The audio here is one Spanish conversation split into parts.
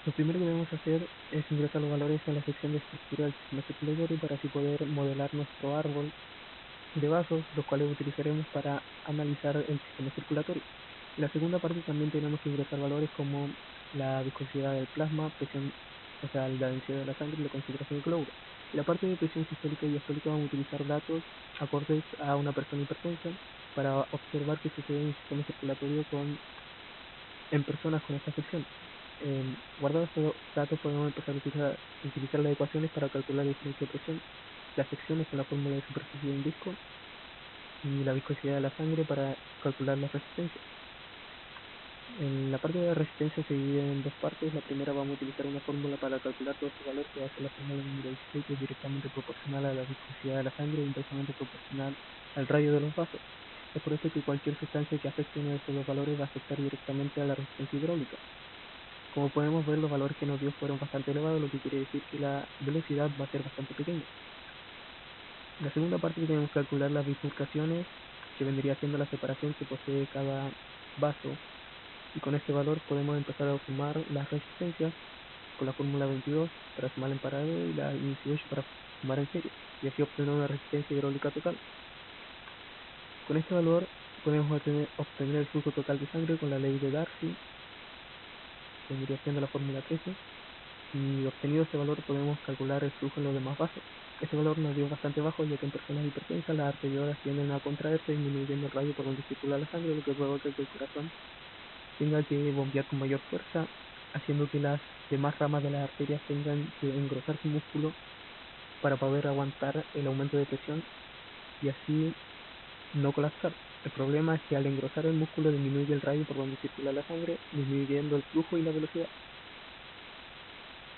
Lo primero que debemos hacer es ingresar los valores en la sección de estructura del sistema circulatorio para así poder modelar nuestro árbol de vasos, los cuales utilizaremos para analizar el sistema circulatorio. En la segunda parte también tenemos que ingresar valores como la viscosidad del plasma, presión, o sea, la densidad de la sangre y la concentración de cloruro. En la parte de presión sistólica y diastólica vamos a utilizar datos acordes a una persona hipertensa para observar qué sucede en el sistema circulatorio en personas con esta afección. Guardados estos datos podemos empezar a utilizar las ecuaciones para calcular la diferencia de presión, las secciones con la fórmula de superficie de un disco y la viscosidad de la sangre para calcular la resistencia. En la parte de la resistencia se divide en dos partes. La primera vamos a utilizar una fórmula para calcular todo este valor que va a ser la fórmula número 16, que es directamente proporcional a la viscosidad de la sangre e inversamente proporcional al radio de los vasos. Es por esto que cualquier sustancia que afecte uno de estos dos valores va a afectar directamente a la resistencia hidráulica. Como podemos ver, los valores que nos dio fueron bastante elevados, lo que quiere decir que la velocidad va a ser bastante pequeña. En la segunda parte tenemos que calcular las bifurcaciones, que vendría siendo la separación que posee cada vaso, y con este valor podemos empezar a sumar las resistencias con la fórmula 22 para sumar en paralelo y la 18 para sumar en serie, y así obtener una resistencia hidráulica total. Con este valor podemos obtener el flujo total de sangre con la ley de Darcy, que vendría siendo la fórmula 13, y obtenido este valor podemos calcular el flujo en los demás vasos. Este valor nos dio bastante bajo, ya que en personas hipertensas las arteriolas tienden a contraerse, disminuyendo el radio por donde circula la sangre, lo que provoca que el corazón tenga que bombear con mayor fuerza, haciendo que las demás ramas de las arterias tengan que engrosar su músculo para poder aguantar el aumento de presión y así no colapsar. El problema es que al engrosar el músculo disminuye el radio por donde circula la sangre, disminuyendo el flujo y la velocidad.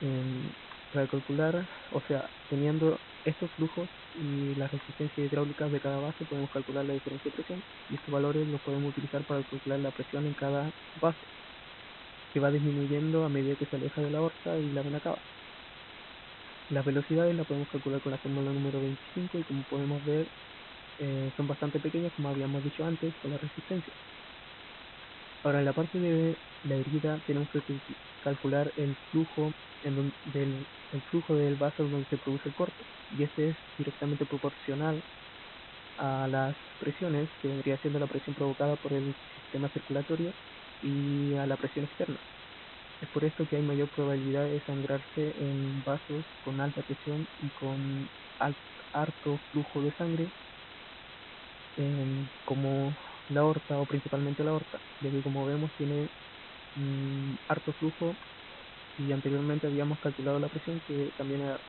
em, para calcular, o sea, teniendo estos flujos y las resistencias hidráulicas de cada vaso, podemos calcular la diferencia de presión y estos valores los podemos utilizar para calcular la presión en cada vaso, que va disminuyendo a medida que se aleja de la aorta y la vena cava. Las velocidades las podemos calcular con la fórmula número 25 y como podemos ver son bastante pequeñas como habíamos dicho antes con la resistencia. Ahora en la parte de la herida tenemos que calcular el flujo el flujo del vaso donde se produce el corte y este es directamente proporcional a las presiones que vendría siendo la presión provocada por el sistema circulatorio y a la presión externa. Es por esto que hay mayor probabilidad de sangrarse en vasos con alta presión y con harto flujo de sangre, como la aorta o principalmente la aorta, ya que como vemos tiene harto flujo y anteriormente habíamos calculado la presión que también era